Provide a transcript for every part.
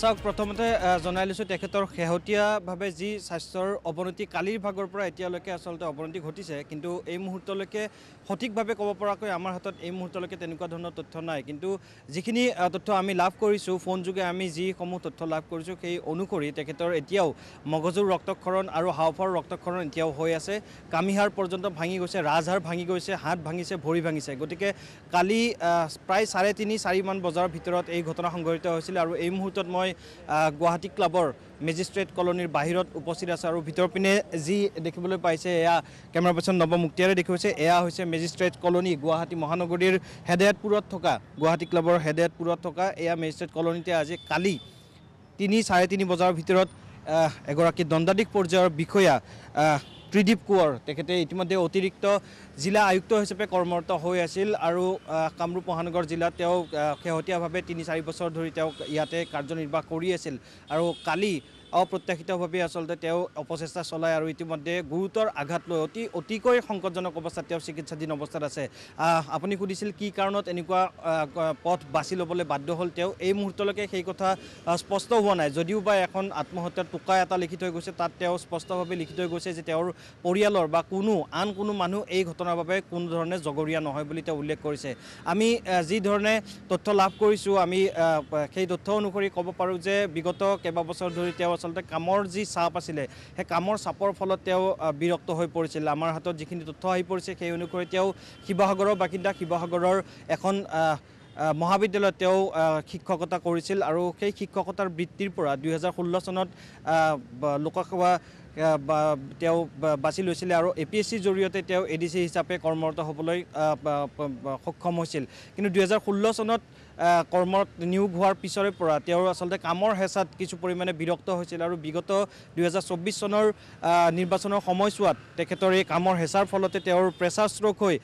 চাওক প্ৰথমতে জনাই লৈছোঁ তেখেতৰ শেহতীয়াভাৱে যি স্বাস্থ্যৰ অৱনতি কালিৰ ভাগৰ পৰা এতিয়ালৈকে আচলতে অৱনতি ঘটিছে, কিন্তু এই মুহূৰ্তলৈকে সঠিকভাৱে ক'ব পৰাকৈ আমাৰ হাতত এই মুহূৰ্তলৈকে তেনেকুৱা ধৰণৰ তথ্য নাই। কিন্তু যিখিনি তথ্য আমি লাভ কৰিছোঁ, ফোনযোগে আমি যিসমূহ তথ্য লাভ কৰিছোঁ সেই অনুসৰি তেখেতৰ এতিয়াও মগজুৰ ৰক্তক্ষৰণ আৰু হাওঁফাওৰ ৰক্তক্ষৰণ এতিয়াও হৈ আছে। কামিহাড় পৰ্যন্ত ভাঙি গৈছে, ৰাজহাড় ভাঙি গৈছে, হাত ভাঙিছে, ভৰি ভাঙিছে। গতিকে কালি প্ৰায় 3:30-4 মান বজাৰ ভিতৰত এই ঘটনা সংঘটিত হৈছিল আৰু এই মুহূৰ্তত মই গুৱাহাটী ক্লাবৰ মেজিষ্ট্ৰেট কলনীৰ বাহিৰত উপস্থিত আছে আৰু ভিতৰ পিনে যি দেখিবলৈ পাইছে এয়া কেমেৰা পাৰ্চন নৱ মুক্তিয়াৰে দেখুৱাইছে। এয়া হৈছে মেজিষ্ট্ৰেট কলনী, গুৱাহাটী মহানগৰীৰ হেদায়তপুৰত থকা, গুৱাহাটী ক্লাবৰ হেদায়তপুৰত থকা এয়া মেজিষ্ট্ৰেট কলনীতে আজি কালি 3-3:30 বজাৰ ভিতৰত এগৰাকী দণ্ডাধীশ পৰ্যায়ৰ বিষয়া ত্ৰিদীপ কোঁৱৰ, তেখেতে ইতিমধ্যে অতিৰিক্ত জিলা আয়ুক্ত হিচাপে কৰ্মৰত হৈ আছিল আৰু কামৰূপ মহানগৰ জিলাত তেওঁ শেহতীয়াভাৱে 3-4 বছৰ ধৰি তেওঁ ইয়াতে কাৰ্যনিৰ্বাহ কৰি আছিল আৰু কালি অপ্ৰত্যাশিতভাৱে আচলতে তেওঁ অপচেষ্টা চলায় আৰু ইতিমধ্যে গুৰুতৰ আঘাত লৈ অতিকৈ সংকটজনক অৱস্থাত তেওঁ চিকিৎসাধীন অৱস্থাত আছে। আপুনি সুধিছিল কি কাৰণত এনেকুৱা পথ বাছি ল'বলৈ বাধ্য হ'ল তেওঁ, এই মুহূৰ্তলৈকে সেই কথা স্পষ্ট হোৱা নাই। যদিও বা এখন আত্মহত্যাৰ টোকা এটা লিখি থৈ গৈছে, তাত তেওঁ স্পষ্টভাৱে লিখি থৈ গৈছে যে তেওঁৰ পৰিয়ালৰ বা আন কোনো মানুহ এই ঘটনাৰ বাবে কোনো ধৰণে জগৰীয়া নহয় বুলি তেওঁ উল্লেখ কৰিছে। আমি যি ধৰণে তথ্য লাভ কৰিছোঁ, আমি সেই তথ্য অনুসৰি ক'ব পাৰোঁ যে বিগত কেইবাবছৰ ধৰি তেওঁ আচলতে কামৰ যি চাপ আছিলে, সেই কামৰ চাপৰ ফলত তেওঁ বিৰক্ত হৈ পৰিছিল। আমাৰ হাতত যিখিনি তথ্য আহি পৰিছে সেই অনুসৰি তেওঁ শিৱসাগৰৰ বাসিন্দা, শিৱসাগৰৰ এখন মহাবিদ্যালয়ত তেওঁ শিক্ষকতা কৰিছিল আৰু সেই শিক্ষকতাৰ বৃত্তিৰ পৰা 2016 চনত লোকসেৱা তেওঁ বাছি লৈছিলে আৰু APSCৰ জৰিয়তে তেওঁ ADC হিচাপে কৰ্মৰত হ'বলৈ সক্ষম হৈছিল। কিন্তু 2016 চনত কৰ্মত নিয়োগ হোৱাৰ পিছৰে পৰা তেওঁৰ আচলতে কামৰ হেঁচাত কিছু পৰিমাণে বিৰক্ত হৈছিল আৰু বিগত 2024 চনৰ নিৰ্বাচনৰ সময়ছোৱাত তেখেতৰ এই কামৰ হেঁচাৰ ফলতে তেওঁৰ প্ৰেছাৰ ষ্ট্ৰ'ক হৈ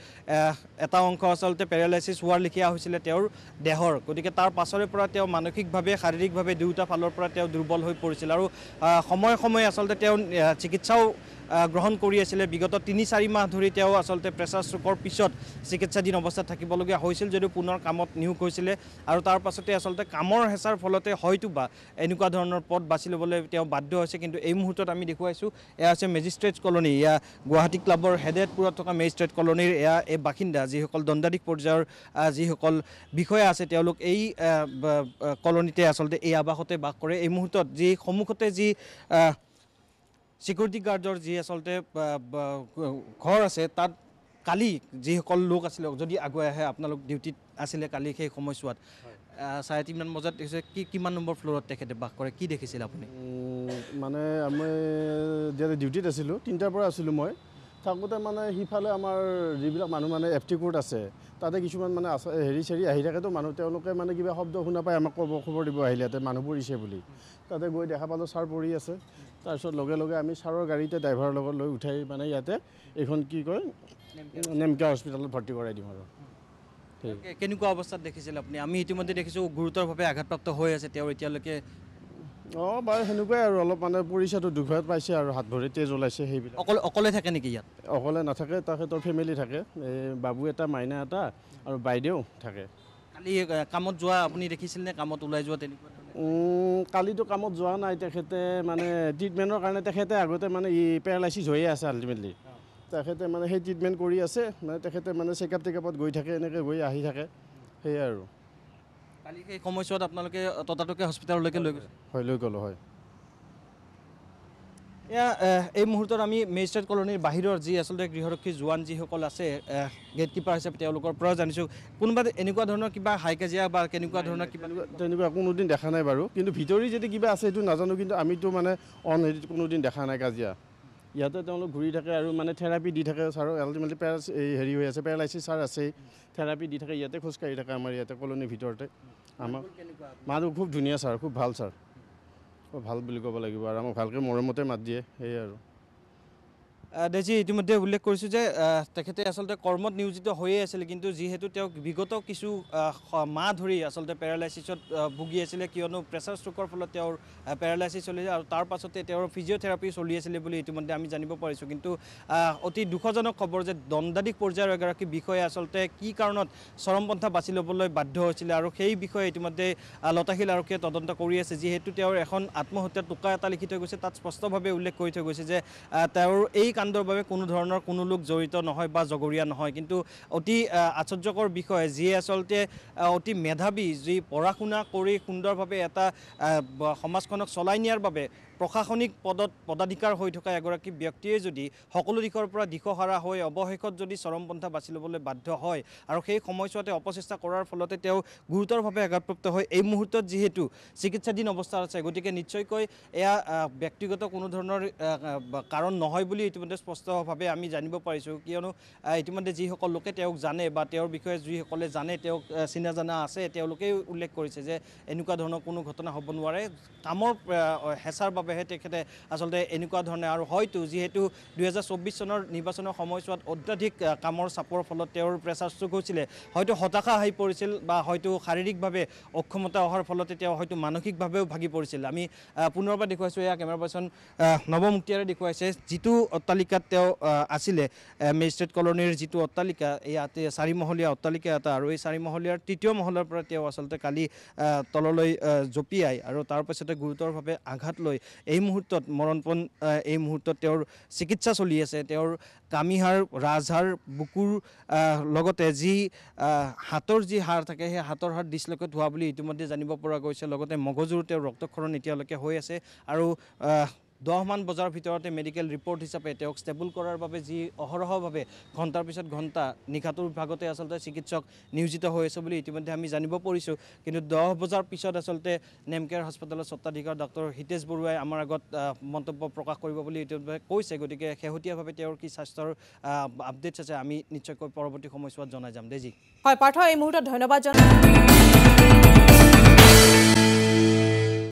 এটা অংশ আচলতে পেৰালাইচিছ হোৱাৰ লেখীয়া হৈছিলে তেওঁৰ দেহৰ। গতিকে তাৰ পাছৰে পৰা তেওঁ মানসিকভাৱে, শাৰীৰিকভাৱে দুয়োটা ফালৰ পৰা তেওঁ দুৰ্বল হৈ পৰিছিল আৰু সময়ে সময়ে আচলতে তেওঁ চিকিৎসাও গ্ৰহণ কৰি আছিলে। বিগত 3-4 মাহ ধৰি তেওঁ আচলতে প্ৰেছাৰ ষ্ট্ৰ'কৰ পিছত চিকিৎসাধীন অৱস্থাত থাকিবলগীয়া হৈছিল, যদিও পুনৰ কামত নিয়োগ হৈছিলে আৰু তাৰ পাছতে আচলতে কামৰ হেঁচাৰ ফলতে হয়তো বা এনেকুৱা ধৰণৰ পথ বাছি ল'বলৈ তেওঁ বাধ্য হৈছে। কিন্তু এই মুহূৰ্তত আমি দেখুৱাইছোঁ এয়া হৈছে মেজিষ্ট্ৰেট কলনী, এয়া গুৱাহাটী ক্লাবৰ হেদায়তপুৰত থকা মেজিষ্ট্ৰেট কলনীৰ এয়া এই বাসিন্দা, যিসকল দণ্ডাধীশ পৰ্যায়ৰ যিসকল বিষয়া আছে তেওঁলোক এই কলনীতে আচলতে এই আৱাসতে বাস কৰে। এই মুহূৰ্তত যি সন্মুখতে যি ছিকিউৰিটি গাৰ্ডৰ যি আচলতে ঘৰ আছে, তাত কালি যিসকল লোক আছিলে, যদি আগুৱাই আহে, আপোনালোক ডিউটিত আছিলে কালি সেই সময়ছোৱাত 3:30 মান বজাত দেখিছে কিমান নম্বৰ ফ্ল'ৰত তেখেতে বাস কৰে, কি দেখিছিল আপুনি? মানে আমি যেতিয়া ডিউটিত আছিলোঁ 3টাৰ পৰা আছিলোঁ মই থাকোঁতে, মানে সিফালে আমাৰ যিবিলাক মানুহ মানে FT কোৰ্ট আছে তাতে কিছুমান মানে হেৰি আহি থাকেতো মানুহ, তেওঁলোকে মানে কিবা শব্দ শুনা পাই আমাক খবৰ দিব আহিলে ইয়াতে মানুহ পৰিছে বুলি। তাতে গৈ দেখা পালোঁ ছাৰ পৰি আছে। তাৰপিছত লগে লগে আমি ছাৰৰ গাড়ীতে ড্ৰাইভাৰৰ লগত লৈ উঠাই মানে ইয়াতে এইখন কি কয় নেমকিয়া হস্পিটেলত ভৰ্তি কৰাই দিম আৰু। কেনেকুৱা অৱস্থাত দেখিছিল আপুনি? আমি ইতিমধ্যে দেখিছোঁ গুৰুতৰভাৱে আঘাতপ্ৰাপ্ত হৈ আছে তেওঁ এতিয়ালৈকে। বাৰু সেনেকুৱাই আৰু অলপ মানে পৰিছেতো, দুখত পাইছে আৰু হাত ভৰি তেজ ওলাইছে সেইবিলাক। অকলে থাকে নেকি ইয়াত? অকলে নাথাকে, তেখেতৰ ফেমিলি থাকে, এই বাবু এটা, মাইনা এটা আৰু বাইদেউ থাকে। কালি কামত যোৱা আপুনি দেখিছিল নে? কামত ওলাই যোৱা তেনেকুৱা? কালিতো কামত যোৱা নাই, তেখেতে মানে ট্ৰিটমেণ্টৰ কাৰণে তেখেতে আগতে মানে পেৰালাইচিছ হৈয়ে আছে আল্টিমেটলি। তেখেতে মানে সেই ট্ৰিটমেণ্ট কৰি আছে, মানে তেখেতে মানে চেকআপ টেকআপত গৈ থাকে, এনেকৈ গৈ আহি থাকে, সেয়াই আৰু। কালি সেই সময়ছোৱাত আপোনালোকে ততাতকে হস্পিটেললৈকে লৈ গৈছে? হয়, লৈ গ'লোঁ হয়। এয়া এই মুহূৰ্তত আমি মেজিষ্ট্ৰেট কলনীৰ বাহিৰৰ যি আচলতে গৃহৰক্ষী জোৱান যিসকল আছে, গেটকিপাৰ হিচাপে তেওঁলোকৰ পৰা জানিছোঁ কোনোবা এনেকুৱা ধৰণৰ কিবা হাই কাজিয়া বা কেনেকুৱা ধৰণৰ কিবা তেনেকুৱা কোনোদিন দেখা নাই বাৰু, কিন্তু ভিতৰি যদি কিবা আছে সেইটো নাজানো, কিন্তু আমিতো মানে হেৰিত কোনোদিন দেখা নাই কাজিয়া। ইয়াতে তেওঁলোক ঘূৰি থাকে আৰু মানে থেৰাপি দি থাকে ছাৰক, আল্টিমেটলি হেৰি হৈ আছে, পেৰালাইচিছ ছাৰ আছেই, থেৰাপি দি থাকে, ইয়াতে খোজকাঢ়ি থাকে আমাৰ ইয়াতে কলনীৰ ভিতৰতে। আমাৰ মানুহটো খুব ধুনীয়া ছাৰ, খুব ভাল ছাৰ, খুব ভাল বুলি ক'ব লাগিব আৰু আমাক ভালকৈ মৰমতে মাত দিয়ে, সেয়াই আৰু। দেজি ইতিমধ্যে উল্লেখ কৰিছোঁ যে তেখেতে আচলতে কৰ্মত নিয়োজিত হৈয়ে আছিল, কিন্তু যিহেতু তেওঁক বিগত কিছু মাহ ধৰি আচলতে পেৰালাইচিছত ভুগি আছিলে, কিয়নো প্ৰেছাৰ ষ্ট্ৰোকৰ ফলত তেওঁৰ পেৰালাইচিছ চলিছে আৰু তাৰ পাছতে তেওঁৰ ফিজিঅ'থেৰাপি চলি আছিলে বুলি ইতিমধ্যে আমি জানিব পাৰিছোঁ। কিন্তু অতি দুখজনক খবৰ যে দণ্ডাধীশ পৰ্যায়ৰ এগৰাকী বিষয়াই আচলতে কি কাৰণত চৰমপন্থা বাছি ল'বলৈ বাধ্য হৈছিলে, আৰু সেই বিষয়ে ইতিমধ্যে লতাশিল আৰক্ষীয়ে তদন্ত কৰি আছে। যিহেতু তেওঁৰ এখন আত্মহত্যাৰ টোকা এটা লিখি থৈ গৈছে, তাত স্পষ্টভাৱে উল্লেখ কৰি থৈ গৈছে যে তেওঁৰ এই কাণ্ডৰ বাবে কোনো ধৰণৰ কোনো লোক জড়িত নহয় বা জগৰীয়া নহয়। কিন্তু অতি আশ্চৰ্যকৰ বিষয়, যিয়ে আচলতে অতি মেধাৱী, যি পঢ়া শুনা কৰি সুন্দৰভাৱে এটা সমাজখনক চলাই নিয়াৰ বাবে প্ৰশাসনিক পদত পদাধিকাৰ হৈ থকা এগৰাকী ব্যক্তিয়ে যদি সকলো দিশৰ পৰা দিশহাৰা হৈ অৱশেষত যদি চৰমপন্থা বাছি ল'বলৈ বাধ্য হয়, আৰু সেই সময়ছোৱাতে অপচেষ্টা কৰাৰ ফলতে তেওঁ গুৰুতৰভাৱে আঘাতপ্ৰাপ্ত হয়। এই মুহূৰ্তত যিহেতু চিকিৎসাধীন অৱস্থাত আছে, গতিকে নিশ্চয়কৈ এয়া ব্যক্তিগত কোনো ধৰণৰ কাৰণ নহয় বুলি ইতিমধ্যে স্পষ্টভাৱে আমি জানিব পাৰিছোঁ। কিয়নো ইতিমধ্যে যিসকল লোকে তেওঁক জানে বা তেওঁৰ বিষয়ে যিসকলে জানে, তেওঁক চিনা জানা আছে, তেওঁলোকেই উল্লেখ কৰিছে যে এনেকুৱা ধৰণৰ কোনো ঘটনা হ'ব নোৱাৰে, কামৰ হেঁচাৰ বাবেহে তেখেতে আচলতে এনেকুৱা ধৰণে, আৰু হয়তো যিহেতু 2024 চনৰ নিৰ্বাচনৰ সময়ছোৱাত অত্যাধিক কামৰ চাপৰ ফলত তেওঁৰ প্ৰেছাৰ ষ্ট্ৰোক হৈছিলে, হয়তো হতাশা আহি পৰিছিল বা হয়তো শাৰীৰিকভাৱে অক্ষমতা অহাৰ ফলতে তেওঁ হয়তো মানসিকভাৱেও ভাগি পৰিছিল। আমি পুনৰবাৰ দেখুৱাইছোঁ, এয়া কেমেৰা পাৰ্চন নৱমুক্তিয়াৰে দেখুৱাইছে, যিটো অট্টালিকাত তেওঁ আছিলে, মেজিষ্ট্ৰেট কলনীৰ যিটো অট্টালিকা, ইয়াতে 4মহলীয়া অট্টালিকা এটা, আৰু এই 4মহলীয়াৰ 3য় মহলাৰ পৰা তেওঁ আচলতে কালি তললৈ জঁপিয়াই আৰু তাৰপাছতে গুৰুতৰভাৱে আঘাত লৈ এই মুহূৰ্তত মৰণপণ, এই মুহূৰ্তত তেওঁৰ চিকিৎসা চলি আছে। তেওঁৰ কামিহাড়, ৰাজহাড়, বুকুৰ লগতে যি হাতৰ যি হাড় থাকে, সেই হাতৰ হাড় ডিছলকেট হোৱা বুলি ইতিমধ্যে জানিব পৰা গৈছে। লগতে মগজুৰ তেওঁৰ ৰক্তক্ষৰণ এতিয়ালৈকে হৈ আছে, আৰু 10 মান বজাৰ ভিতৰতে মেডিকেল ৰিপৰ্ট হিচাপে তেওঁক ষ্টেবল কৰাৰ বাবে যি অহৰহভাৱে ঘণ্টাৰ পিছত ঘণ্টা নিশাটোৰ ভাগতে আচলতে চিকিৎসক নিয়োজিত হৈ আছে বুলি ইতিমধ্যে আমি জানিব পাৰিছোঁ। কিন্তু 10 বজাৰ পিছত আচলতে নেমকেয়াৰ হাস্পতালৰ স্বত্বাধিকাৰ ডক্টৰ হিতেশ বৰুৱাই আমাৰ আগত মন্তব্য প্ৰকাশ কৰিব বুলি ইতিমধ্যে কৈছে। গতিকে শেহতীয়াভাৱে তেওঁৰ কি স্বাস্থ্যৰ আপডেটছ আছে, আমি নিশ্চয়কৈ পৰৱৰ্তী সময়ছোৱাত জনাই যাম। দেজি। হয় পাৰ্থ, এই মুহূৰ্তত ধন্যবাদ জনাই